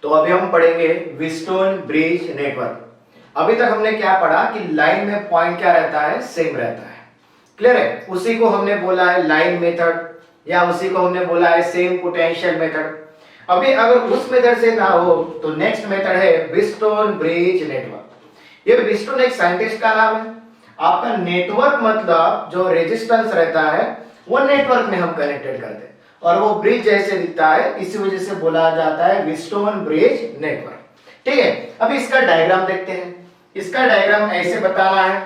तो अभी हम पढ़ेंगे व्हीटस्टोन ब्रिज नेटवर्क। अभी तक हमने क्या पढ़ा कि लाइन में पॉइंट क्या रहता है, सेम रहता है। क्लियर है? उसी को हमने बोला है लाइन मेथड, या उसी को हमने बोला है सेम पोटेंशियल मेथड। अभी अगर उस मेथड से ना हो तो नेक्स्ट मेथड है व्हीटस्टोन ब्रिज नेटवर्क। ये व्हीटस्टोन एक साइंटिस्ट का नाम है। आपका नेटवर्क मतलब जो रेजिस्टेंस रहता है वो नेटवर्क में हम कनेक्टेड करते हैं और वो ब्रिज जैसे दिखता है, इसी वजह से बोला जाता है व्हीटस्टोन ब्रिज नेटवर्क। ठीक है, अभी इसका डायग्राम देखते हैं। इसका डायग्राम ऐसे बताना है,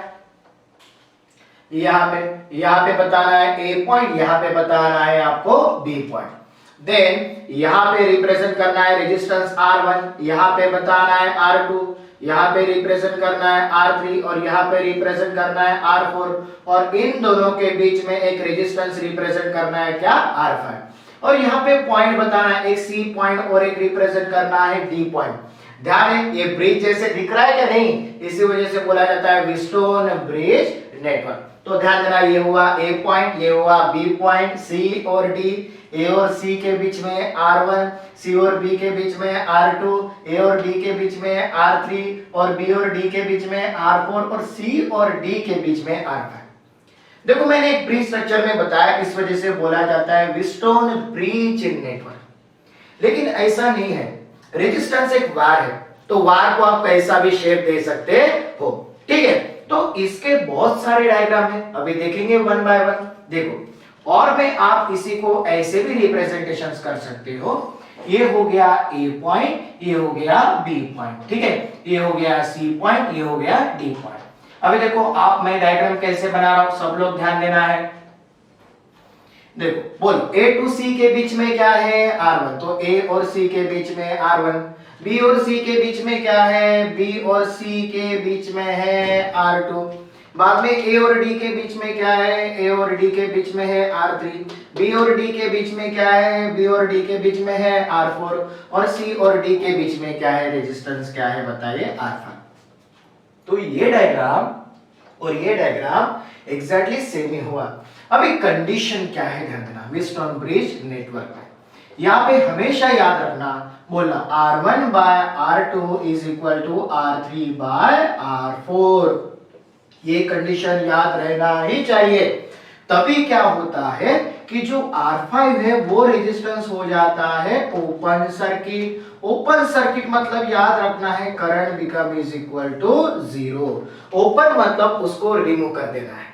यहाँ पे बताना है ए पॉइंट, यहाँ पे बताना है आपको बी पॉइंट। देन यहाँ पे रिप्रेजेंट करना है रेजिस्टेंस R1, यहाँ पे बताना है R2, यहाँ पे रिप्रेजेंट करना है R3 और यहाँ पे रिप्रेजेंट करना है R4 और इन दोनों के बीच में एक रेजिस्टेंस रिप्रेजेंट करना है क्या, R5। और यहाँ पे पॉइंट बताना है, एक C पॉइंट और एक रिप्रेजेंट करना है D पॉइंट। ध्यान है, ये ब्रिज जैसे दिख रहा है क्या, नहीं, इसी वजह से बोला जाता है व्हीटस्टोन ब्रिज नेटवर्क। तो ध्यान देना, ये हुआ A पॉइंट, ये हुआ B पॉइंट, C और D, A और C के बीच में R1, C और B के बीच में R2, A और D के बीच में R3 और B और D के बीच में R4 और C और D के बीच में R5। देखो मैंने एक ब्रिज स्ट्रक्चर में बताया, इस वजह से बोला जाता है व्हीटस्टोन ब्रिज नेटवर्क। लेकिन ऐसा नहीं है, रेजिस्टेंस एक वार है, तो वार को आप कैसा भी शेप दे सकते हो। ठीक है, तो इसके बहुत सारे डायग्राम हैं, अभी देखेंगे वन बाय वन। देखो, और में आप इसी को ऐसे भी रिप्रेजेंटेशन कर सकते हो। ये हो गया ए पॉइंट, ये हो गया बी पॉइंट, ठीक है, ये हो गया सी पॉइंट, ये हो गया डी पॉइंट। अभी देखो आप, मैं डायग्राम कैसे बना रहा हूं, सब लोग ध्यान देना है। देखो बोलो, ए टू सी के बीच में क्या है, R1, तो ए और सी के बीच में R1। बी और सी के बीच में क्या है, बी और सी के बीच में है R2। बाद में ए और डी के बीच में क्या है, ए और डी के बीच में है R3। बी और डी के बीच में क्या है, बी और डी के बीच में है R4 और सी और डी के बीच में क्या है, रेजिस्टेंस क्या है बताइए, R5। तो ये डायग्राम और ये डायग्राम एग्जैक्टली सेम ही हुआ। अभी कंडीशन क्या है, ध्यान देना, व्हीटस्टोन ब्रिज नेटवर्क में यहाँ पे हमेशा याद रखना, बोलना R1 by R2 is equal to R3 by R4। ये कंडीशन याद रहना ही चाहिए। तभी क्या होता है कि जो R5 है वो रेजिस्टेंस हो जाता है ओपन सर्किट। ओपन सर्किट मतलब याद रखना है current become is equal to 0। Open मतलब उसको रिमूव कर देना है।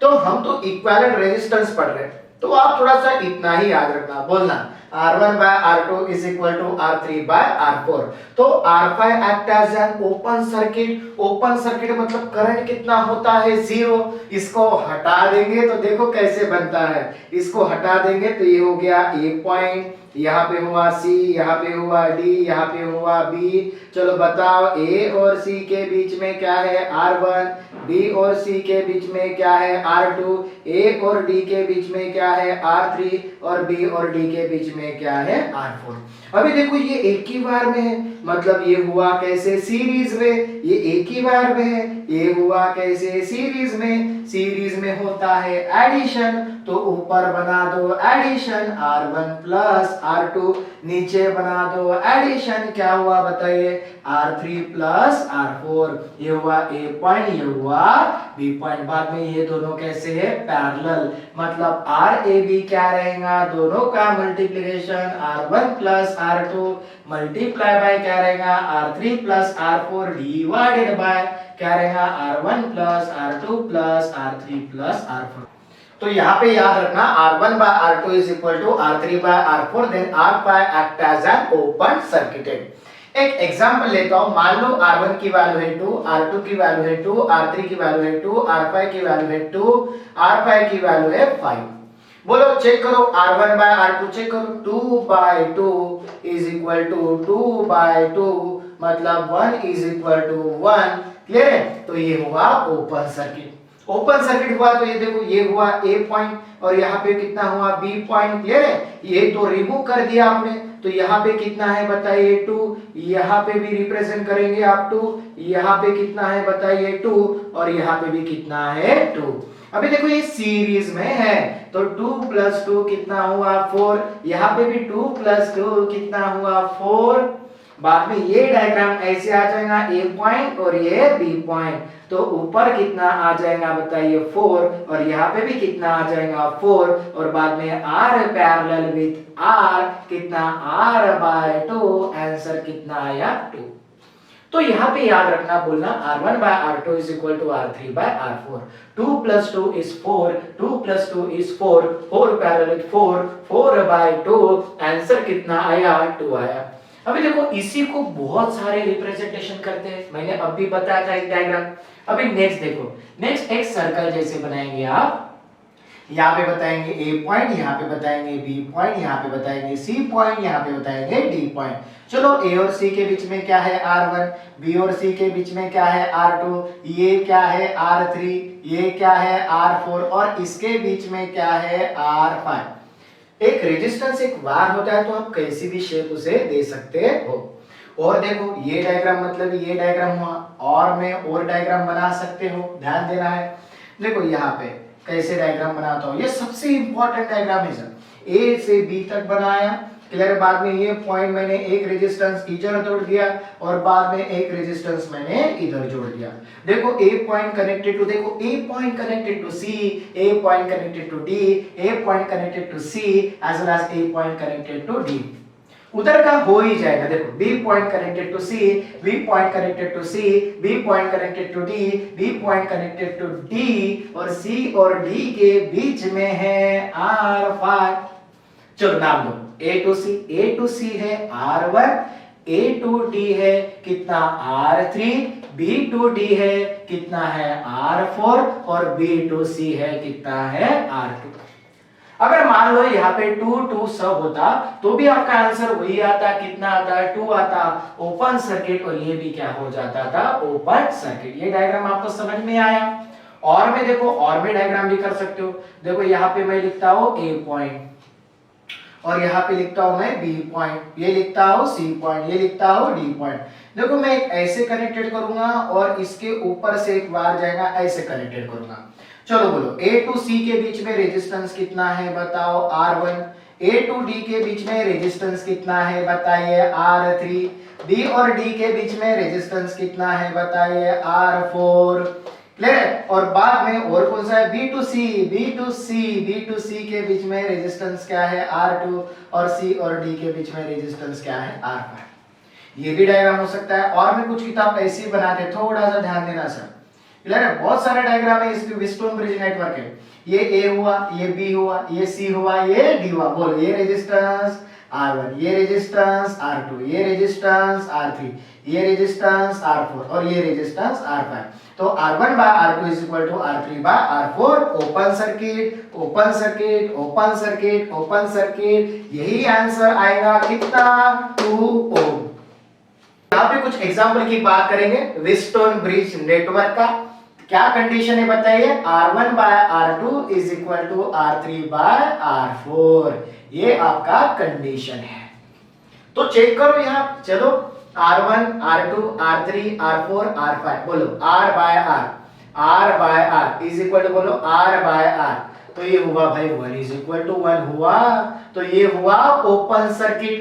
तो हम तो इक्विवेलेंट रेजिस्टेंस पढ़ रहे हैं, तो आप थोड़ा सा इतना ही याद रखना, बोलना R1 by R2 is equal to R3 by R4। तो R5 act as an open circuit। Open circuit मतलब करंट कितना होता है, 0। इसको हटा देंगे तो देखो कैसे बनता है, इसको हटा देंगे तो ये हो गया A पॉइंट, यहाँ पे हुआ C, यहाँ पे हुआ D, यहाँ पे हुआ B। चलो बताओ, A और C के बीच में क्या है, R1, B और C के बीच में क्या है, R2, A और D के बीच में क्या है, R3 और B और D के बीच में क्या है, R4। अभी देखो ये एक ही बार में है, मतलब ये हुआ कैसे, सीरीज में। ये एक ही बार में है, ये हुआ कैसे, सीरीज में। सीरीज में होता है एडिशन, तो ऊपर बना दो एडिशन R1 प्लस R2, नीचे बना दो एडिशन, क्या हुआ बताइए, R3 प्लस R4। ये हुआ A पॉइंट, ये हुआ B पॉइंट। बाद में ये दोनों कैसे है, पैरेलल, मतलब RAB क्या रहेगा, दोनों का multiplication R1 plus R2 multiply by क्या रहेगा, R3 plus R4 divided by क्या रहेगा, R1 plus R2 plus R3 plus R4। तो यहाँ पे याद रखना R1 by R2 is equal to R3 by R4, then R5 act as an open circuited। एक एग्जांपल लेता हूं, मान लो R1 की वैल्यू है 2, R2 की वैल्यू है 2, R3 की वैल्यू है 2, R5 की वैल्यू है 2, R5 की वैल्यू है 5। बोलो चेक करो, R1 by R2 चेक करो, 2 by 2 is equal to 2 by 2, मतलब 1 is equal to 1। क्लियर है? तो ये हुआ ओपन सर्किट। ओपन सर्किट हुआ तो ये देखो, ये हुआ A पॉइंट और यहाँ पे कितना हुआ, B पॉइंट। क्लियर है? ये तो रिमूव कर दिया आपने, तो यहाँ पे कितना है बताइए, 2। यहाँ पे भी रिप्रेजेंट करेंगे आप 2, यहाँ पे कितना है बताइए 2, और यहाँ पे भी कितना है 2। अभी देखो ये सीरीज में है, तो 2 प्लस 2 कितना हुआ 4। यहाँ पे भी 2 प्लस 2 कितना हुआ 4। बाद में ये डायग्राम ऐसे आ जाएगा, ए पॉइंट और ये बी पॉइंट, तो ऊपर कितना आ जाएगा बताइए 4, और यहाँ पे भी कितना आ जाएगा 4, और बाद में आर पैरेलल विथ आर कितना r/2, आंसर कितना आया 2। तो यहाँ पे याद रखना बोलना r1/r2 is equal to r3/r4, 2 plus 2 is 4, 2 plus 2 is 4, 4 parallel 4, 4/2, answer कितना आया 2 आया। अभी देखो इसी को बहुत सारे रिप्रेजेंटेशन करते हैं, मैंने अब भी बताया था एक डायग्राम। अभी नेक्स्ट देखो, नेक्स्ट एक सर्कल जैसे बनाएंगे आप, यहाँ पे बताएंगे ए पॉइंट, यहाँ पे बताएंगे बी पॉइंट, यहाँ पे बताएंगे सी पॉइंट, यहाँ पे बताएंगे डी पॉइंट। चलो ए और सी के बीच में क्या है r1, बी और सी के बीच में क्या है r2, ये क्या है r3, ये क्या है r4, और इसके बीच में क्या है r5। एक रेजिस्टेंस एक वार होता है तो आप कैसी भी शेप उसे दे सकते हो। और देखो ये डायग्राम मतलब ये डायग्राम हुआ, और में और डायग्राम बना सकते हो, ध्यान देना है। देखो यहाँ पे कैसे डायग्राम बनाता हूँ, ये सबसे इंपॉर्टेंट डायग्राम है सर। ए से बी तक बनाया, क्लियर। बाद में ये पॉइंट मैंने एक रेजिस्टेंस इधर जोड़ दिया और बाद में एक रेजिस्टेंस मैंने इधर जोड़ दिया। देखो ए पॉइंट कनेक्टेड टू, देखो A point connected to C, A point connected to D, A point connected to C as well as A point connected to D. उधर का हो ही जाएगा। देखो B point connected to C, B point connected to C, B point connected to D, B point connected to D, और C और D के बीच में है R5। चलो नाम दो, A to C, A to C है R1, A to D है कितना R3, B to D है कितना है R4, और B to C है कितना है R2। अगर मान लो यहाँ पे 2 2 सब होता तो भी आपका आंसर वही आता, कितना आता है 2 आता, ओपन सर्किट, और ये भी क्या हो जाता था ओपन सर्किट। ये डायग्राम आपको समझ में आया। और में देखो, और में डायग्राम भी कर सकते हो। देखो यहाँ पे मैं लिखता हूँ ए पॉइंट, और यहाँ पे लिखता हूँ मैं बी पॉइंट, ये लिखता हूँ सी पॉइंट, ये लिखता हूँ डी पॉइंट। देखो मैं एक ऐसे कनेक्टेड करूंगा और इसके ऊपर से एक वायर जाएगा, ऐसे कनेक्टेड करूंगा। चलो बोलो A to C के बीच में रेजिस्टेंस कितना है बताओ R1, A to D के बीच में रेजिस्टेंस कितना है बताइए R3, B और D के बीच में रेजिस्टेंस कितना है बताइए R4, क्लियर। और बाद में और कौन सा है B to C, B to C, B to C के बीच में रेजिस्टेंस क्या है R2, और C और D के बीच में रेजिस्टेंस क्या है R5। ये भी डायग्राम हो सकता है। और भी कुछ किताब ऐसी बनाते, थोड़ा सा ध्यान देना सर, क्लियर है। बहुत सारे डायग्राम है, इसके व्हीटस्टोन ब्रिज नेटवर्क है। ये ए हुआ, ये बी हुआ, ये सी हुआ, ये डी हुआ। बोलो ये रेजिस्टेंस R1, ये रेजिस्टेंस R2, ये रेजिस्टेंस R3, ये रेजिस्टेंस R4, और ये रेजिस्टेंस R5। तो R1/R2 is equal to R3/R4, open circuit, open circuit, open circuit, open circuit. यही आंसर आएगा कितना 2 ओम। यहाँ पे कुछ एग्जाम्पल की बात करेंगे व्हीटस्टोन ब्रिज नेटवर्क का। क्या कंडीशन है बताइए, R1/R2 is equal to R3/R4, ये आपका कंडीशन है। तो चेक करो यहाँ, चलो R1, R2, R3, R4, R5, बोलो R/R, R/R is equal to, बोलो R/R। तो ये हुआ भाई 1 is equal to 1 हुआ, तो ये हुआ ओपन सर्किट।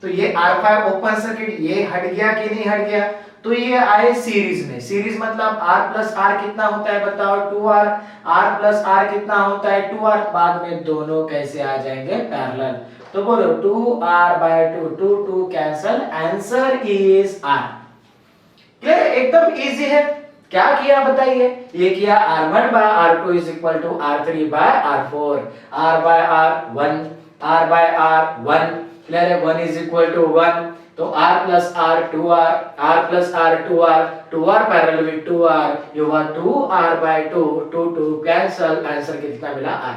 तो ये R5 ओपन सर्किट, ये हट गया कि नहीं हट गया, तो ये आए सीरीज में। सीरीज मतलब R प्लस R कितना होता है बताओ 2R, R प्लस R कितना होता है 2R, बाद में दोनों कैसे आ जाएंगे पैरेलल। तो बोलो 2R/2, 2 2 cancel, answer is R। Clear, एकदम इजी है। क्या किया बताइए, ये किया R1/R2 is equal to R3/R4, R/R 1, R/R 1, clear है, 1 is equal to 1, तो R plus R 2R, R plus R 2R, 2R parallel with 2R, ये हुआ 2R/2, 2 2 कैंसल, आंसर कितना मिला R।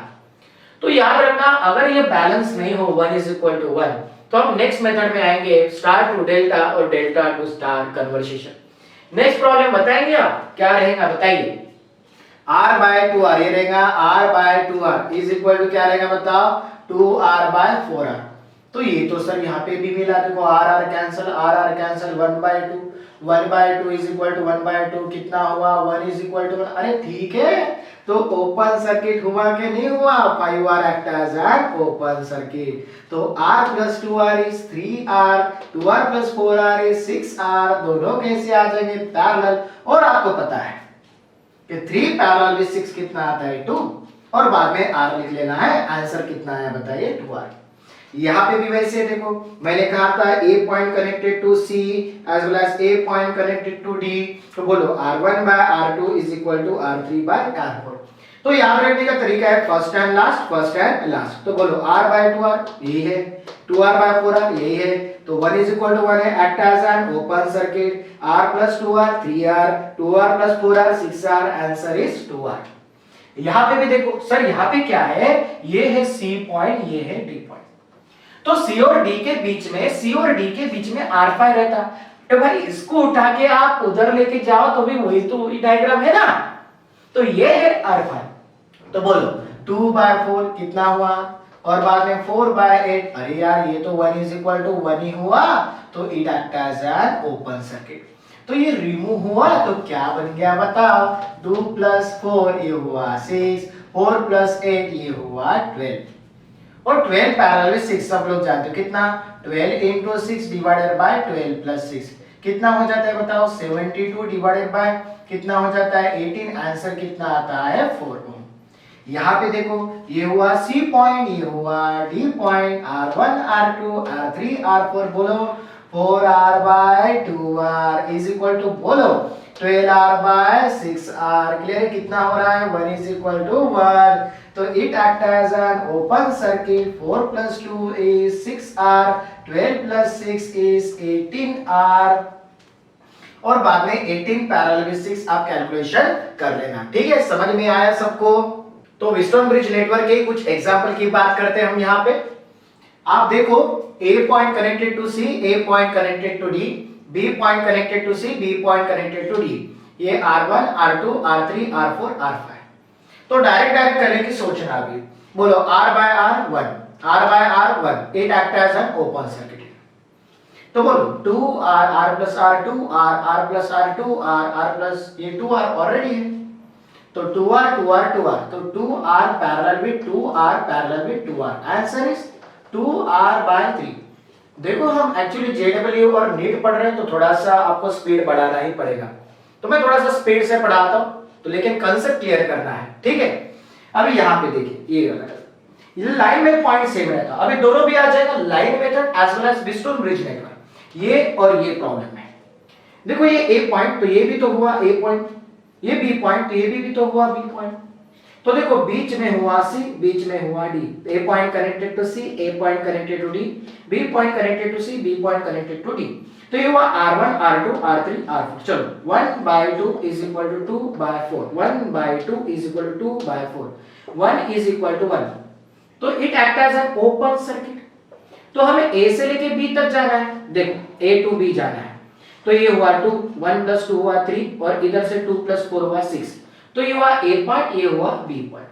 तो याद रखना, अगर ये बैलेंस नहीं हो 1 is equal to 1, तो हम नेक्स्ट मेथड में आएंगे स्टार टू डेल्टा और delta two star conversation. Next problem बताएंगे आप, क्या रहेगा बताइए, R/2R, ये रहेगा R/2R इज इक्वल टू क्या रहेगा बताओ 2R/4R। तो ये तो सर यहाँ पे भी मिला, देखो R cancel, R cancel, 1/2 is equal to 1/2 कितना हुआ 1 इज इक्वल टू 1। अरे ठीक है, तो ओपन सर्किट हुआ कि नहीं हुआ? 5R act as an open circuit. तो R plus 2R is 3R, 2R plus 4R is 6R, दोनों कैसे आ जाएंगे? पैरेलल। और आपको पता है कि 3 पैरेलल विद 6 कितना आता है? 2। और बाद में R लिख लेना है। आंसर कितना है बताइए? 2R। यहाँ पे भी वैसे देखो, मैंने कहा था A point connected to C as well as A point connected to D, तो बोलो R1 by R2 is equal to R3 by R4। तो याद रखने का तरीका है फर्स्ट एंड लास्ट। तो बोलो R by 2R यही है, 2R by 4R यही है, तो 1 is equal to 1 है, act as an open circuit, R plus 2R 3R, 2R plus 4R 6R, answer is 2R। यहाँ पे भी देखो सर, यहाँ पे क्या है? ये है C पॉइंट, ये है D पॉइंट। तो C और D के बीच में R5 रहता। तो भाई इसको उठा के आप उधर लेके जाओ तो भी वही तो डायग्राम है ना। तो ये है R5। तो बोलो 2 by 4 कितना हुआ? और बाद में 4 by 8, अरे यार ये तो 1 is equal to 1 ही हुआ, तो it act as an open circuit. तो ये रिमूव हुआ तो क्या बन गया बताओ? 2 plus 4 ये हुआ 6, 4 plus 8 ये हुआ 12। और 12 पैरेलल विद 6 सब लोग जानते हो कितना? 12 into 6 divided by 12 plus 6 कितना हो जाता है बताओ? 72 डिवाइडेड बाय कितना हो जाता है? 18। आंसर कितना आता है? 4 ओम। यहाँ पे देखो, ये हुआ C पॉइंट, ये हुआ D point, R1 R2 R3 R4, बोलो 4R by 2R is equal to, बोलो 12R by 6R। क्लियर है? कितना हो रहा है? 1 is equal to 1। तो it act as an open circuit, 4 plus 2 is 6R, 12 plus 6 is 18R, और बाद में 18 पैरेलल विद 6 आप कैलकुलेशन कर लेना। ठीक है, समझ में आया सबको? तो व्हीटस्टोन ब्रिज नेटवर्क के कुछ एग्जांपल की बात करते हैं हम यहाँ पे। आप देखो, A point connected to C, A point connected to D, B point connected to C, B point connected to D, ये R1 R2 R3 R4 R5। तो डायरेक्ट करने की सोचना अभी। बोलो R by R1, R by R1 it act as an open circuit. तो बोलो 2R, R plus R2, R plus R2, R plus ये 2R ऑलरेडी है, तो 2R 2R 2R, तो 2R parallel with 2R parallel with 2R, answer is 2R by 3। देखो हम actually JW और NEET पढ़ रहे हैं तो थोड़ा सा आपको स्पीड बढ़ाना ही पड़ेगा, तो मैं थोड़ा सा स्पीड से पढ़ाता हूं, तो लेकिन कंसेप्ट क्लियर करना है। ठीक है, अभी यहां पे देखिए, ये लाइन में पॉइंट सेम रहता, अभी दोनों भी आ जाएगा, line method as well as Wheatstone bridge network, ये और ये प्रॉब्लम है। देखो ये A पॉइंट, तो ये भी तो हुआ A पॉइंट, ये B पॉइंट, तो ये भी तो हुआ B पॉइंट। तो देखो बीच में हुआ C, बीच में हुआ D, A point connected to C, A point connected to D, B point connected to C, B point connected to D, तो ये हुआ R1 R2 R3 R4। चलो 1 by 2 is equal to 2 by 4, 1 by 2 is equal to 2 by 4, 1 is equal to 1, तो it act as an open circuit. तो हमें A से लेके B तक जाना है, देखो A to B जाना है, तो ये हुआ 2, 1 plus 2 हुआ 3, और इधर से 2 plus 4 हुआ 6, तो ये हुआ A पॉइंट, ये हुआ B पॉइंट।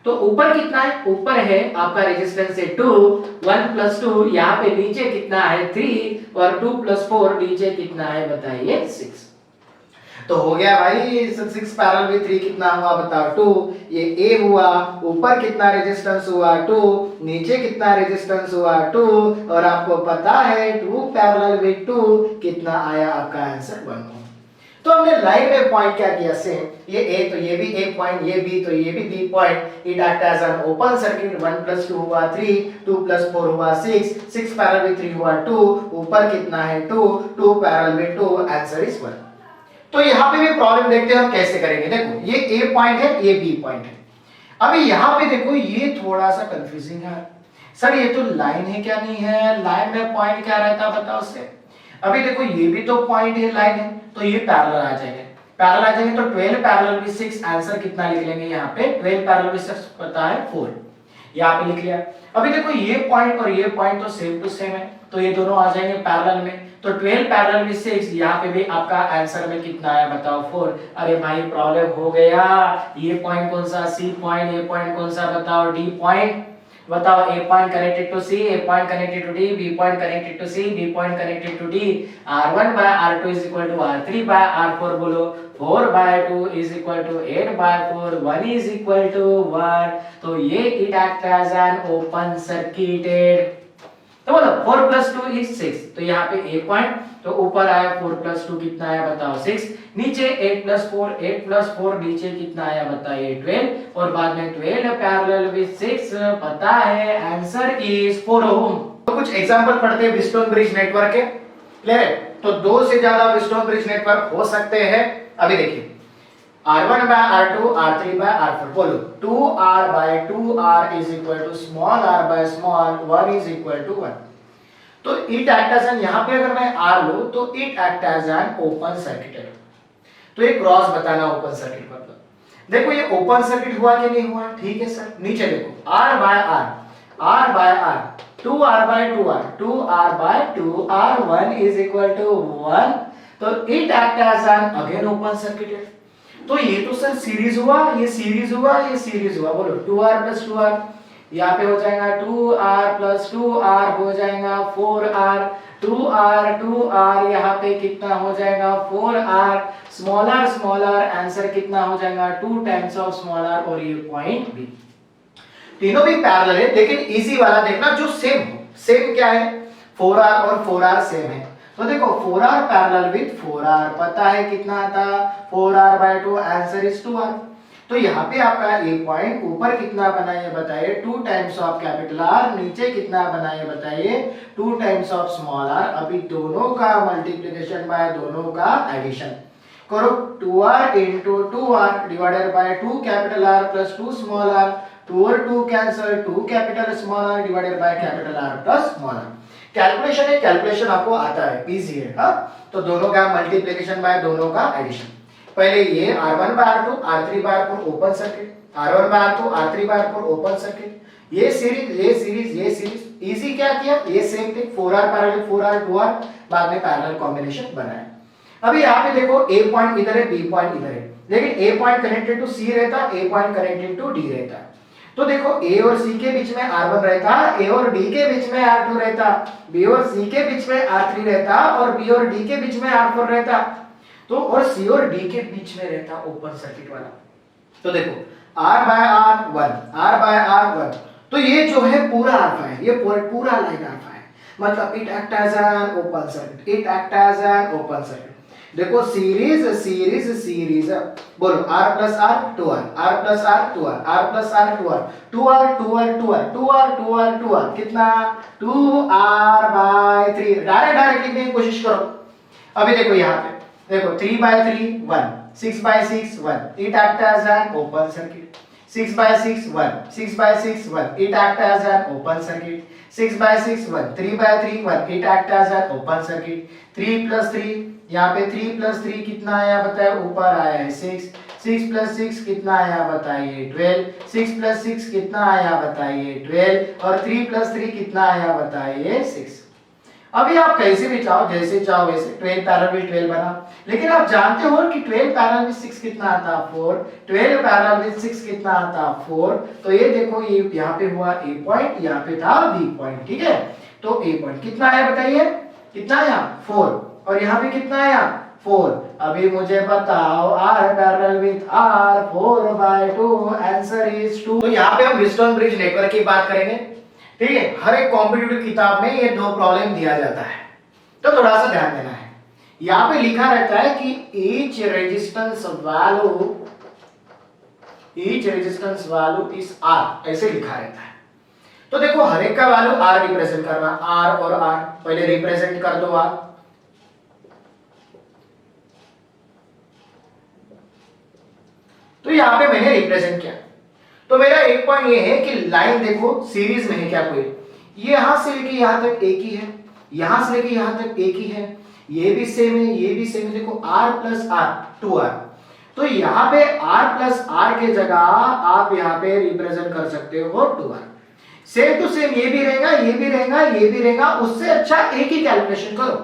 तो ऊपर कितना है? ऊपर है आपका रेजिस्टेंस है 2, 1 plus 2, यहाँ पे नीचे कितना है 3, और 2 plus 4 नीचे कितना है बताइए 6। तो हो गया भाई 6 पैरेलल विद 3 कितना हुआ बताओ 2, ये A हुआ, ऊपर कितना रेजिस्टेंस हुआ 2, नीचे कितना रेजिस्टेंस हुआ 2, और आपको पता है 2 पैरेलल विद 2 कितना आया आपका आंसर 1 ओम। तो हमने लाइन में पॉइंट क्या किया? सेम, ये A तो ये भी A पॉइंट, ये B तो ये भी B point, it act as an open circuit, 1 plus 2 हुआ 3, 2 plus 4 हुआ 6, 6 पैरेलल विद 3 हुआ 2, ऊपर कितना है 2, 2 पैरेलल विद 2, आंसर इज 1। तो यहाँ पे भी प्रॉब्लम देखते हैं हम कैसे करेंगे। देखो ये A पॉइंट है, ये B पॉइंट है। अभी यहाँ पे देखो ये थोड़ा सा कंफ्यूजिंग है, सर ये तो लाइन है क्या? नहीं है, लाइन में पॉइंट क्या रहता है बताओ उससे। अभी देखो ये भी तो पॉइंट है, लाइन है, तो ये पैरेलल आ जाएंगे, पैरेलल आ जाएंगे, तो 12 पैरेलल विद 6, आंसर कितना लिख लेंगे यहाँ पे? 12 पैरेलल विद 6 पता है 4, यहाँ पे लिख लिया। अभी देखो ये पॉइंट और ये पॉइंट तो सेम टू सेम है, तो ये दोनों आ जाएंगे पैरेलल में, तो 12 पैरेलल विद 6, यहाँ पे भी आपका आंसर में कितना आया बताओ 4। अरे भाई प्रॉब्लम हो गया, ये पॉइंट कौन सा? C पॉइंट, ये पॉइंट कौन सा बताओ? D point. बताओ A point connected to C, A point connected to D, B point connected to C, D point connected to D. R1 by R2 is equal to R3 by R4 बोलो 4 by 2 is equal to 8 by 4, 1 is equal to 1. तो ये it act as an open circuited. तो बोलो 4 plus 2 is 6. तो यहाँ पे A point, तो ऊपर आया 4 plus 2 कितना आया बताओ 6, नीचे 8 plus 4 नीचे कितना आया बताइए 12, और बाद में 12 पैरेलल विद 6, पता है आंसर इज 4 ओम. तो कुछ एग्जांपल पढ़ते हैं व्हीटस्टोन ब्रिज नेटवर्क के. क्लियर है? तो दो से ज्यादा व्हीटस्टोन ब्रिज नेटवर्क हो सकते हैं. अभी देखिए R1 by R2, R3 by R4 बोलो 2R by 2R is equal to small r by small 1 is equal to 1. तो it act as an, यहाँ पे अगर मैं R लूं तो it act as an open circuit. तो ये क्रॉस बताना ओपन सर्किट मतलब. देखो ये ओपन सर्किट हुआ कि नहीं हुआ? ठीक है सर. नीचे देखो R by R, R by R, 2R by 2R, 2R by 2R, 1 is equal to 1. तो it act as an again open circuit. तो ये तो सर सीरीज हुआ, ये सीरीज हुआ, ये सीरीज हुआ. बोलो 2R plus 2R, यहाँ पे हो जाएगा 2R plus 2R हो जाएगा 4R, 2R यहाँ पे कितना हो जाएगा 4R, स्मॉलर आंसर कितना हो जाएगा 2 टाइम्स ऑफ स्मॉलर, और ये पॉइंट बी. तीनों भी पैरेलल है, लेकिन इजी वाला देखना जो सेम हो. सेम क्या है? 4R और 4R सेम है. तो देखो 4R पैरेलल विद 4R, पता है कितना आता 4R by 2, answer is 2R. तो यहाँ पे आपका ए पॉइंट ऊपर कितना बना ये बताइए 2 टाइम्स ऑफ कैपिटल R, नीचे कितना बना ये बताइए 2 टाइम्स ऑफ स्मॉल r. अभी दोनों का मल्टीप्लिकेशन बाय दोनों का एडिशन करो. 2R into 2R divided bye 2 capital R plus 2 small r. 2 और 2 cancel, 2 capital small r divided by capital R plus small r. Calculation है, कैलकुलेशन आपको आता है, इजी है. हाँ, तो दोनों का मल्टीप्लिकेशन बाय दोनों का एडिशन. पहले ये R1 by R2, R3 by R4 open circuit, R1 by R2, R3 by R4 open circuit. ये सीरीज, ये सीरीज, ये सीरीज. इजी क्या किया? ये same thing 4R parallel 4R 2R, बाद में पैरेलल कॉम्बिनेशन बनाया. अभी यहाँ पे देखो A पॉइंट इधर है, B पॉइंट इधर है, लेकिन A point connected to C रहता, A point connected to D रहता. तो देखो A और C के बीच में R1 रहता, A और D के बीच में R2 रहता, B और C के बीच में R3 रहता, और B और D के बीच में R4 रहता. तो और C और D के बीच में रहता ओपन सर्किट वाला. तो देखो R by R1, R by R1, तो ये जो है पूरा अल्फा है, ये पूरा लाइन अल्फा है, मतलब it act as an open circuit, it act as an open circuit. देखो सीरीज सीरीज सीरीज, बोलो R plus R 2R, R plus R 2R, R plus R 2R, 2R 2R 2R, 2R 2R 2R, कितना 2R by 3. Direct लिखने की कोशिश करो. अभी देखो यहाँ पे देखो 3 by 3 1, 6 by 6 1, it act as an open circuit. 6 by 6 1, 6 by 6 1, it act as an open circuit. 6 by 6 1, 3 by 3 1, it act as an open circuit. 3 plus 3, यहाँ पे 3 plus 3 कितना आया बताए, ऊपर आया है 6. 6 plus 6 कितना आया बताइए 12. 6 plus 6 कितना आया बताइए 12, और 3 plus 3 कितना आया बताइए 6. अभी आप कैसे भी चाहो, जैसे चाहो वैसे 12 पैरेलल विद 12 बना, लेकिन आप जानते हो कि 12 पैरेलल विद 6 कितना आता 4, 12 पैरेलल विद 6 कितना आता 4. तो ये देखो ये यहाँ पे हुआ A पॉइंट, यहाँ पे था B पॉइंट. ठीक है, तो A पॉइंट कितना आया बताइए, कितना आया 4, और यहाँ पे कितना आया 4. अभी मुझे बताओ R parallel with R 4 by 2, answer is 2. तो यहाँ पे हम व्हीटस्टोन ब्रिज नेटवर्क की बात करेंगे. ठीक है, हर एक कॉम्पिटिटिव किताब में ये दो प्रॉब्लम दिया जाता है, तो थोड़ा सा ध्यान देना है. यहाँ पे लिखा रहता है कि each resistance value is R, ऐसे लिखा रहता है. तो देखो हर एक का वैल्यू R रिप्रेजेंट करना, R और R पहले रिप्रेजेंट कर दो R. तो यहाँ पे मैंने रिप्रेजेंट किया. तो मेरा एक पॉइंट ये है कि लाइन देखो सीरीज में है क्या कोई, ये यहां से लेके यहां तक एक ही है, यहां से लेके यहां तक एक ही है, ये भी सेम है, ये भी सेम है. देखो R plus R 2R, तो यहाँ पे R plus R के जगह आप यहाँ पे रिप्रेजेंट कर सकते हो 2R. सेम टू सेम ये भी रहेगा, ये भी रहेगा, ये भी रहेगा, उससे अच्छा एक ही कैलकुलेशन करो.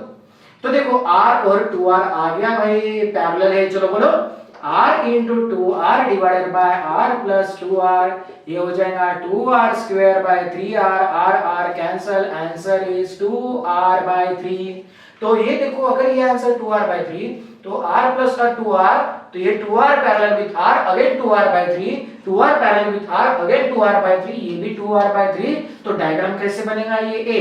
तो देखो R और 2R आ गया भाई, पैरेलल है. चलो बोलो r into 2r divided by r plus 2r, ये हो जाएगा 2r square by 3r, r cancel, answer is 2r by 3। तो ये देखो अगर ये आंसर 2r बाय 3 तो r प्लस का 2r, तो ये 2r parallel with r again 2r by 3, 2r parallel with r again 2r by 3, ये भी 2r बाय 3। तो डायग्राम कैसे बनेगा, ये a,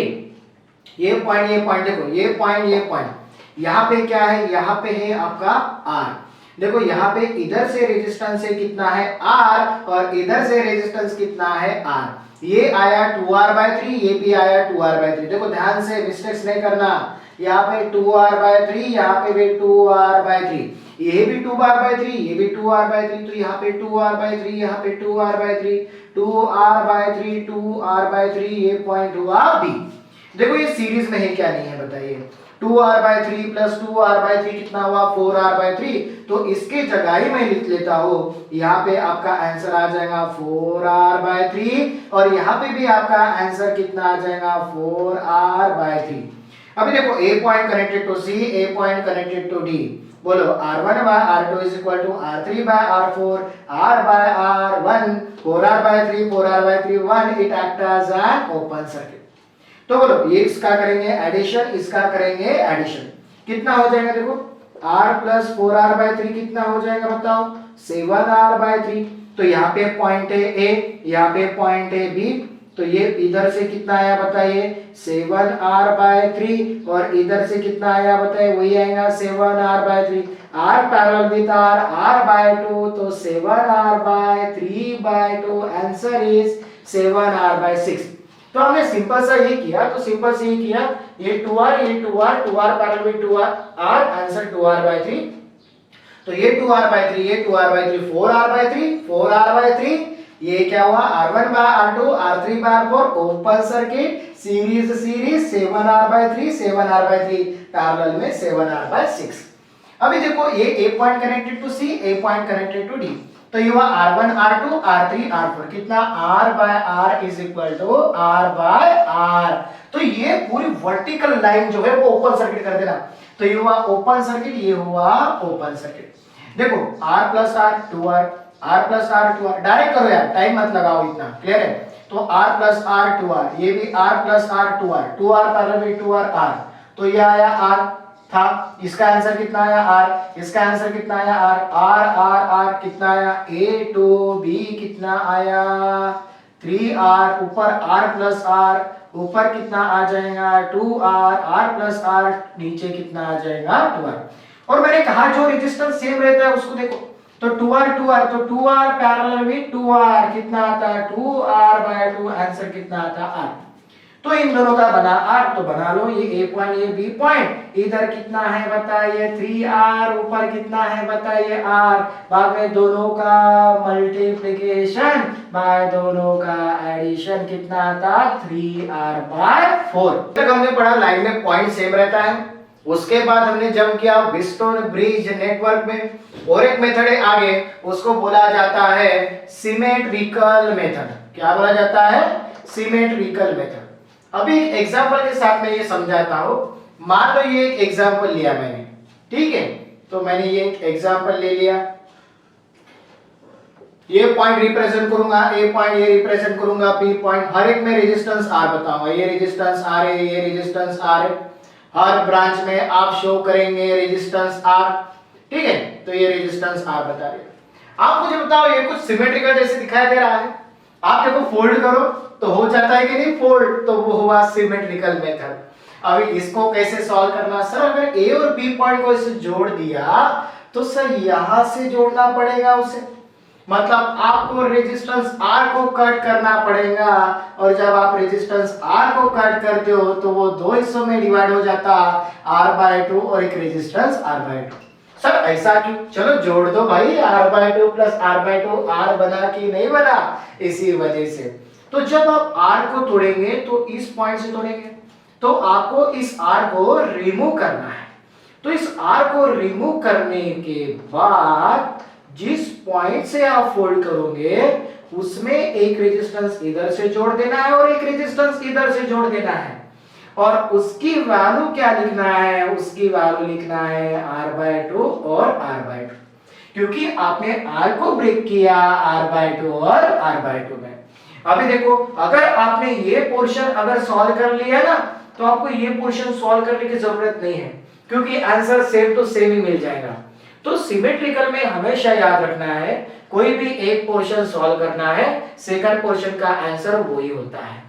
ये पॉइंट देखो, ये पॉइंट यहाँ पे क्या है, यहाँ पे है आपका r। देखो यहाँ पे इधर से रेजिस्टेंस है कितना है r, और इधर से रेजिस्टेंस कितना है r। ये आया 2r बाय 3, ये भी आया 2r बाय 3। देखो ध्यान से मिस्टेक्स नहीं करना, यहाँ पे 2r बाय 3, यहाँ पे भी 2r बाय 3, ये भी 2r बाय 3, ये भी 2r बाय 3, तो यहाँ पे 2r बाय 3, यहाँ पे 2r by 3, 2r by 3, 2r by 3, ये पॉइंट हुआ b। देखो ये सीरीज में है क्या नहीं है बताइए, 2r by 3 plus 2r by 3 कितना हुआ 4r बाय 3, तो इसके जगह ही मैं लिख लेता हूँ, यहाँ पे आपका आंसर आ जाएगा 4r बाय 3, और यहाँ पे भी आपका आंसर कितना आ जाएगा 4r बाय 3। अभी देखो a point connected to c, a point connected to d, बोलो r1 by r2 is equal to r3 by r4, r by r1, 4r by 3, 4r by 3, 1, it act as an open circuit। तो बोलो ये इसका करेंगे addition, इसका करेंगे addition, कितना हो जाएगा देखो, r plus 4r by 3 कितना हो जाएगा बताओ, 7r by 3। तो यहाँ पे पॉइंट है a, यहाँ पे पॉइंट है b, तो ये इधर से कितना आया बताइए 7r by 3, और इधर से कितना आया बताइए, वही आएगा 7r by 3, r parallel with r by 2, तो 7r by 3 by 2, answer is 7r by 6। तो हमने सिंपल सा ये किया, तो सिंपल से ये किया, ये 2r, ये 2r, 2r parallel with 2r, r answer 2r by 3, तो ये 2r by 3, ये 2r by 3, 4r by 3, 4r by 3, ये क्या हुआ r1 by r2, r3 by r4, open circuit, series 7r by 3, 7r by 3, parallel में 7r by 6। अभी देखो ये a point connected to c, a point connected to d, तो ये हुआ r1 r2 r3 r4, कितना r by r is equal to r by r। तो ये पूरी वर्टिकल लाइन जो है वो ओपन सर्किट कर देना, तो ये हुआ ओपन सर्किट, ये हुआ ओपन सर्किट। देखो r plus r 2r, r plus r 2r, direct करो यार, टाइम मत लगाओ इतना, क्लियर है। तो r प्लस r 2r, ये भी r plus r 2r, 2r parallel with 2r r, तो ये आया r था, इसका आंसर कितना आया r, इसका आंसर कितना आया r कितना आया a to b कितना आया 3r, ऊपर r प्लस r, ऊपर कितना आ जाएगा 2r, r प्लस r, नीचे कितना आ जाएगा 2r। और मैंने कहा जो रेजिस्टेंस सेम रहता है उसको देखो, तो 2r, तो 2r पैरेलल विद 2r कितना आता है 2r by 2, आंसर कितना आता है r। तो इन दोनों का बना r, तो बना लो ये a पॉइंट, ये b पॉइंट, इधर कितना है बताइए 3r, ऊपर कितना है बताइए r, बाद में दोनों का मल्टीप्लिकेशन बाय दोनों का एडिशन कितना आता 3r by 4। तक हमने पढ़ा लाइन में पॉइंट सेम रहता है, उसके बाद हमने जंप किया व्हीटस्टोन ब्रिज नेटवर्क में, और एक मेथड है आगे, उसको बोला जाता है सिमेट्रिकल मेथड। क्या बोला जाता है, सिमेट्रिकल मेथड। अभी एक एग्जांपल के साथ मैं ये समझाता हूं। मान लो ये एक एग्जांपल लिया मैंने, ठीक है, तो मैंने ये एक एग्जांपल ले लिया, ये पॉइंट रिप्रेजेंट करूंगा, ए पॉइंट ये रिप्रेजेंट करूंगा, बी पॉइंट, हर एक में रेजिस्टेंस आर बताऊंगा, ये रेजिस्टेंस आर है, ये रेजिस्टेंस आर है, हर ब्रांच में आप शो करेंगे रेजिस्टेंस आर, ठीक है। तो ये रेजिस्टेंस आर बता रहे, आप मुझे बताओ ये कुछ सिमेट्रिकल जैसे दिखाई दे रहा है, आप देखो फोल्ड करो तो हो जाता है कि नहीं फोल्ड, तो वो हुआ सिमेट्रिकल मेथड। अभी इसको कैसे सॉल्व करना, सर अगर ए और बी पॉइंट को इसे जोड़ दिया तो सर यहां से जोड़ना पड़ेगा उसे, मतलब आपको रेजिस्टेंस R को कट करना पड़ेगा, और जब आप रेजिस्टेंस R को कट करते हो तो वो दो हिस्सों में डिवाइड हो जाता R/2 और एक रेजिस्टेंस R/2। सर ऐसा क्यों, चलो जोड़ दो भाई, R/2 प्लस R/2 R बना कि नहीं बना, इसी वजह से। तो जब आप R को तोड़ेंगे तो इस पॉइंट से तोड़ेंगे, तो आपको इस R को रिमूव करना है, तो इस R को रिमूव करने के बाद जिस पॉइंट से आप फोल्ड करोगे उसमें एक रेजिस्टेंस इधर से जोड़ देना है और एक रेजिस्टेंस इधर से जोड़ देना है, और उसकी वैल्यू क्या लिखना है, उसकी वैल्यू लिखना है R/2 और R/2। क्योंकि आपने r को ब्रेक किया r/2 और r/2 में। अभी देखो, अगर आपने ये पोर्शन अगर सॉल्व कर लिया ना, तो आपको ये पोर्शन सॉल्व करने की जरूरत नहीं है, क्योंकि आंसर सेम टू सेम ही मिल जाएगा। तो सिमेट्रिकल में हमेशा याद रखना है, कोई भी एक पोर्शन सॉल्व करना है, सेकंड पोर्शन का आंसर वही होता है।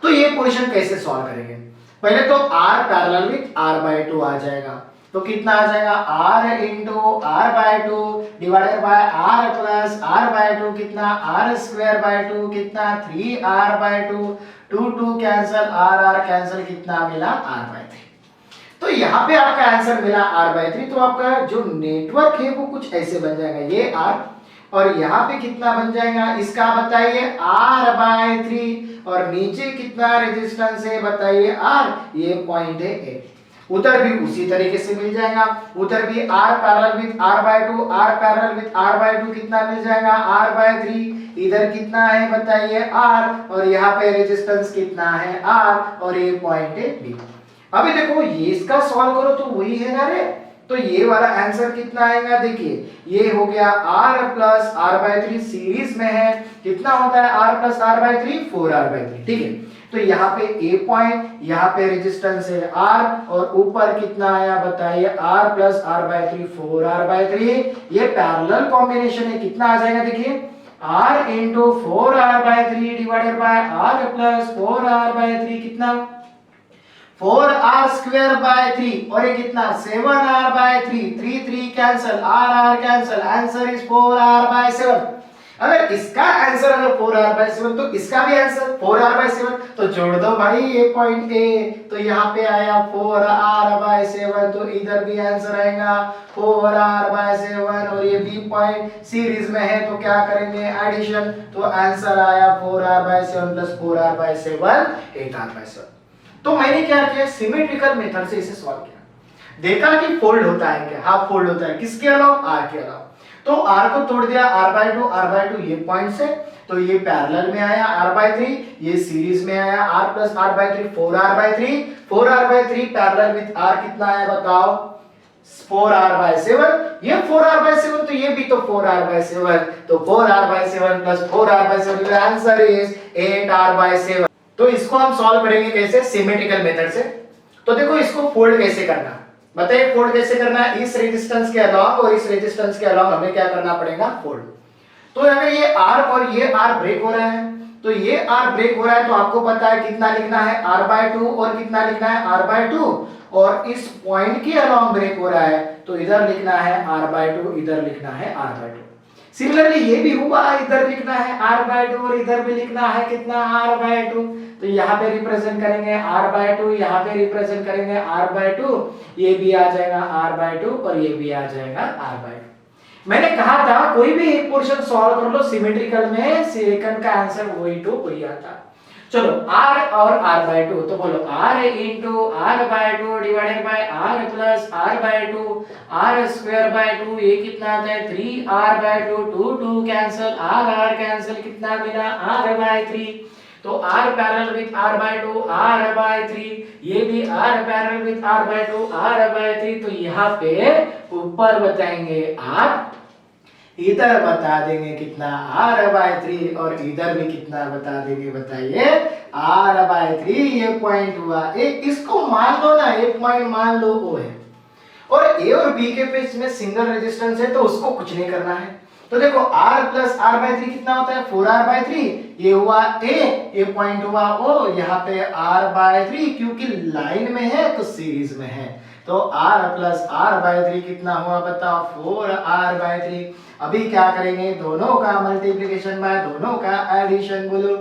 तो ये पोर्शन कैसे सॉल्व करेंगे? पहले तो r पैरेलल विथ r/2 आ जाएगा, तो कितना आ जाएगा, r into r/2 divided by r plus r/2 कितना, r स्क्वायर बाय 2 कितना, 3r/2, 2 कैंसिल, r कैंसिल, कितना मिला, r/3। तो यहाँ पे आपका आंसर मिला r/3। तो आपका जो नेटवर्क है वो कुछ ऐसे बन जाएगा, ये r और यहाँ पे कितना बन जाएगा, इसका बताइए r/3 और नीचे कितना रेजिस्टेंस है बताइए r, ये पॉइंट है a। उधर भी उसी तरीके से मिल जाएगा, उधर भी r parallel with r/2, r parallel with r/2 कितना मिल जाएगा, r/3। इधर कितना है बताइए r और यहाँ पे रेजिस्टेंस कितना है r और ये पॉइंट है b। अभी देखो ये इसका सॉल्व करो तो वही है ना रे, तो ये वाला आंसर कितना आएगा, देखिए ये हो गया r प्लस r/3 सीरीज में है, कितना होता है r प्लस r/3, 4r/3, ठीक है। तो यहाँ पे a पॉइंट, यहाँ पे रेजिस्टेंस है r और ऊपर कितना आया बताइए r प्लस r/3, 4r/3। ये पैरेलल कॉम्बिनेशन है, कितना आ जाएगा देखिए, r into 4r/3 divided by r plus 4r/3 कितना, 4r स्क्वायर बाय 3 और ये कितना, 7r by 3, 3 cancel, r cancel, answer is 4r by 7। अगर इसका आंसर अगर 4r बाय 7 तो इसका भी आंसर 4r बाय 7, तो जोड़ दो भाई ये पॉइंट ए, तो यहाँ पे आया 4r बाय 7, तो इधर भी आंसर आएगा 4r बाय 7 और ये बी पॉइंट सीरीज में है, तो क्या करेंगे एडिशन, तो आंसर आया 4r by 7 plus 4r by 7, 8r bye 7। तो मैंने क्या किया, सिमेट्रिकल मेथड से इसे सॉल्व किया, देखा कि फोल्ड होता है क्या, हाफ फोल्ड होता है, किसके अलावा, r के अलावा। तो r को तोड़ दिया r/2 ये पॉइंट से, तो ये पैरेलल में आया r/3, ये सीरीज में आया r plus r/3, 4r/3, 4r/3 parallel with r कितना आया बताओ, 4r/7, ये 4r/7 तो ये भी तो 4r/7, तो 4r/7 plus 4r/7, answer is 8r/7। तो इसको हम सॉल्व करेंगे कैसे, सिमेट्रिकल मेथड से। तो देखो इसको फोल्ड कैसे करना, बताइए फोल्ड कैसे करना है, इस रेजिस्टेंस के अलॉन्ग और इस रेजिस्टेंस के अलॉन्ग हमें क्या करना पड़ेगा, फोल्ड। तो अगर ये r और ये r ब्रेक हो रहा है, तो ये r ब्रेक हो रहा है, तो आपको पता है कितना लिखना है r/2 और कितना लिखना है r/2, और इस पॉइंट के अलॉन्ग ब्रेक हो रहा है, तो इधर लिखना है r/2, इधर लिखना है r/2। सिमिलरली ये भी हुआ, इधर लिखना है r/2 और इधर भी लिखना है कितना, r/2। तो यहाँ पे रिप्रेजेंट करेंगे r/2, यहाँ पे रिप्रेजेंट करेंगे r/2, ये भी आ जाएगा r/2 और ये भी आ जाएगा r/2। मैंने कहा था कोई भी एक पोर्शन सॉल्व कर लो सिमेट्रिकल में, सेकंड का आंसर वही टू वही आता। चलो r और r/2, तो बोलो r into r/2 divided by r plus r/2, r square by 2, ये कितना आता है 3r/2, 2 कैंसिल, r कैंसिल, कितना मिला r/3। तो r parallel with r/2, r/3, ये भी r parallel with r/2, r/3। तो यहाँ पे ऊपर बताएंगे r, इधर बता देंगे कितना r/3 और इधर भी कितना बता देंगे बताइए r/3। ये पॉइंट हुआ, एक इसको मान लो ना, एक पॉइंट मान लो वो है, और a और b के बीच में सिंगल रेजिस्टेंस है, तो उसको कुछ नहीं करना है। तो देखो r प्लस r/3 कितना होता है 4r/3, ये हुआ a, ये पॉइंट हुआ o, यहाँ पे r/3 क्योंकि लाइन में है तो सीरीज में है, तो r प्लस r/3 कितना हुआ बताओ 4r/3। अभी क्या करेंगे, दोनों का मल्टीप्लिकेशन बाय दोनों का एडिशन, बोलो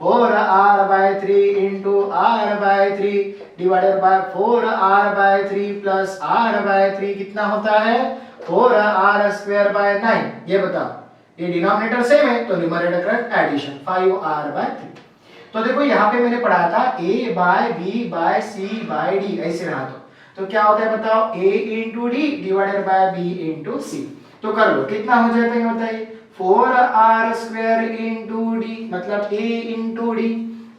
4r/3 into r/3 divided by 4r/3 plus r/3 कितना होता है 4r स्क्वायर बाय 9। ये बताओ, ये डिनोमिनेटर सेम है तो न्यूमरेटर का एडिशन 5r/3। तो देखो यहाँ पे मैंने पढ़ा था a by b by c by d, ऐसे रहा तो क्या होता है बताओ a into D divided by b into C. तो कर लो कितना हो जाता है बताइए 4r स्क्वायर इंटू डी, मतलब a into D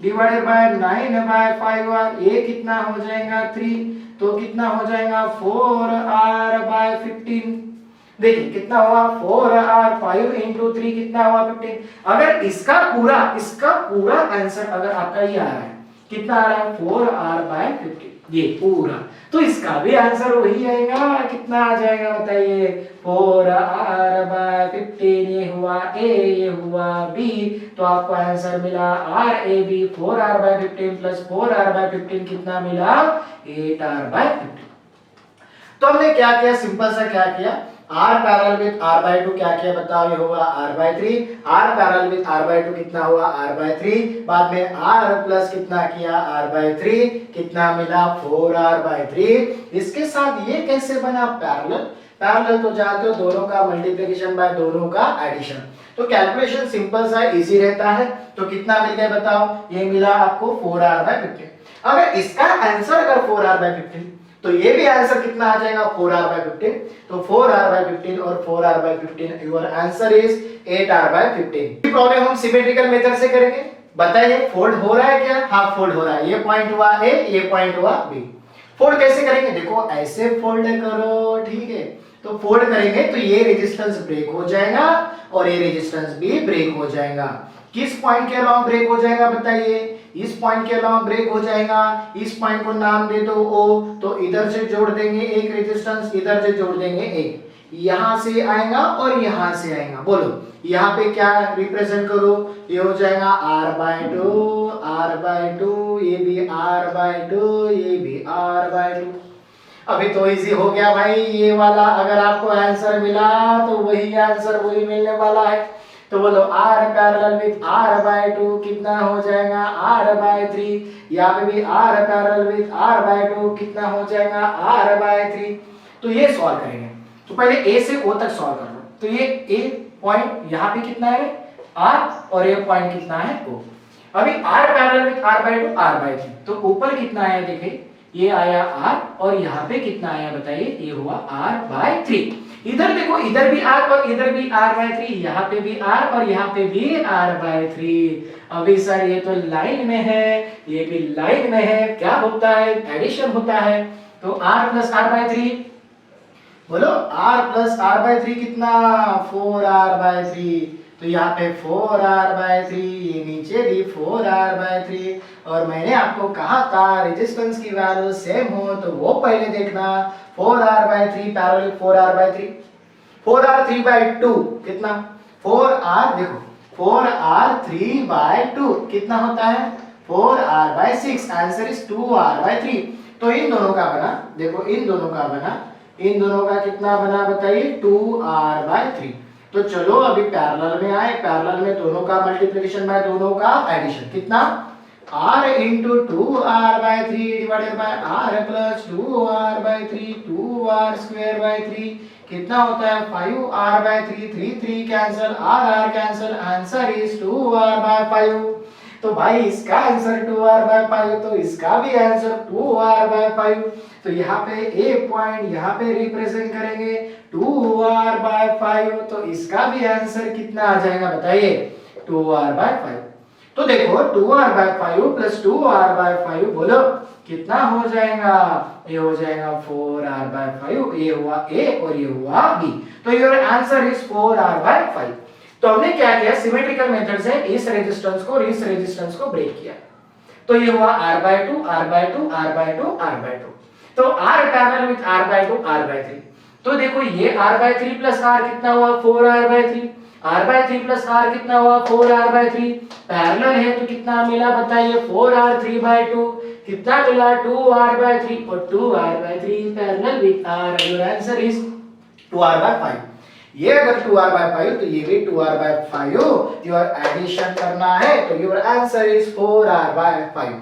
divided by 9 by 5r, ये कितना हो जाएगा 3, तो कितना हो जाएगा 4r बाय 15। देखिए कितना हुआ 4r 5 into 3 कितना हुआ 15। अगर इसका पूरा आंसर अगर आपका ये आ रहा है, कितना आ रहा है 4r/15 ये पूरा, तो इसका भी आंसर वही आएगा, कितना आ जाएगा बताइए 4r/15। ये हुआ a, ये हुआ b, तो आपको आंसर मिला RAB 4r/15 प्लस 4r/15 कितना मिला 8r/15। तो हमने क्या किया, सिंपल सा क्या किया, r पैरेलल विद r/2 क्या किया बताओ, ये होगा r/3, r parallel with r/2 कितना हुआ r/3, बाद में r प्लस कितना किया r/3, कितना मिला 4r/3। इसके साथ ये कैसे बना पैरेलल, पैरेलल तो जानते हो दोनों का मल्टीप्लिकेशन बाय दोनों का एडिशन, तो कैलकुलेशन सिंपल सा इजी रहता है। तो कितना मिल गया बताओ, ये मिला आपको 4r/15। अगर इसका आंसर अगर 4r/15 तो ये भी आंसर कितना आ जाएगा 4r/15, तो 4r/15 और 4r/15 your answer is 8r/15। Problem हम सिमेट्रिकल मेथड से करेंगे, बताइए फोल्ड हो रहा है क्या, हाँ फोल्ड हो रहा है, ये पॉइंट हुआ A, ये पॉइंट हुआ B। फोल्ड कैसे करेंगे, देखो ऐसे फोल्ड करो, ठीक है, तो फोल्ड करेंगे तो ये रेजिस्टेंस ब्रेक हो जाएगा और ये रेजिस्टेंस भी ब्रेक हो जाएगा। किस पॉइंट के अलावा ब्रेक हो जाएगा बताइए, इस पॉइंट के अलावा ब्रेक हो जाएगा। इस पॉइंट को नाम दे दो O, तो इधर से जोड़ देंगे एक रेजिस्टेंस, इधर से जोड़ देंगे एक, यहां से आएगा और यहां से आएगा। बोलो यहाँ पे क्या रिप्रेजेंट करो, ये हो जाएगा r/2, ये भी r/2, ये भी r/2। अभी तो इजी हो गया भाई, ये वाला अगर आपको आंसर मिला तो वही आंसर वही मिलने वाला है। तो बोलो r पैरेलल विद r/2 कितना हो जाएगा r/3, यहाँ पे भी r पैरेलल विद r/2 कितना हो जाएगा r/3। तो ये सॉल्व करेंगे, तो पहले a से o तक सॉल्व कर लो। तो ये a पॉइंट यहाँ पे कितना है r और ये पॉइंट कितना है o। अभी r parallel with r/2 r/3, तो ऊपर कितना आया देखिए, ये आया r और यहाँ पे कितना आया बताइए, ये हुआ r/3। इधर देखो, इधर भी r और इधर भी r/3, यहाँ पे भी r और यहाँ पे भी r/3। अभी सर ये तो लाइन में है, ये भी लाइन में है, क्या होता है एडिशन होता है, तो r प्लस r/3, बोलो r प्लस r/3 कितना 4r/3, तो यहाँ पे 4r/3, ये नीचे भी 4r/3। और मैंने आपको कहा था रेजिस्टेंस की वैल्यू सेम हो तो वो पहले देखना, 4r/3 पैरेलल 4r/3, 4r3/2 कितना 4r, देखो 4r3/2 कितना होता है 4r/6, आंसर इज 2r/3। तो इन दोनों का बना, देखो इन दोनों का बना, इन दोनों का कितना बना बताइए 2r/3। तो चलो अभी पैरेलल में आए, पैरेलल में दोनों का मल्टीप्लिकेशन बाय दोनों का एडिशन, कितना r into 2r/3 divided by r plus 2r/3, 2r square bye 3 कितना होता है 5r/3, 3 3 cancel, r cancel, answer is 2r/5। तो भाई इसका आंसर 2r/5, तो इसका भी आंसर 2r/5। तो यहाँ पे a पॉइंट यहाँ पे रिप्रेजेंट करेंगे 2r/5, तो इसका भी आंसर कितना आ जाएगा बताइए 2r/5। तो देखो 2r/5 प्लस 2r/5 बोलो कितना हो जाएगा, ये हो जाएगा 4r/5, ये हुआ a और ये हुआ b, तो योर आंसर इज 4r/5। तो हमने क्या किया, सिमेट्रिकल मेथड से इस रेजिस्टेंस को और इस रेजिस्टेंस को ब्रेक किया, तो ये हुआ r/2 r/2 r/2 r/2। तो r parallel with r/2 r/3, तो देखो ये r/3 प्लस r कितना हुआ 4r/3, r/3 प्लस r कितना हुआ 4r/3, पैरेलल है तो कितना मिला बताइए 4r3/2, कितना मिला 2r/3 और 2r/3 parallel with r, your answer is 2r/5। ये अगर 2r/5 तो ये भी 2r/5, योर एडिशन करना है तो योर आंसर इज 4r/5।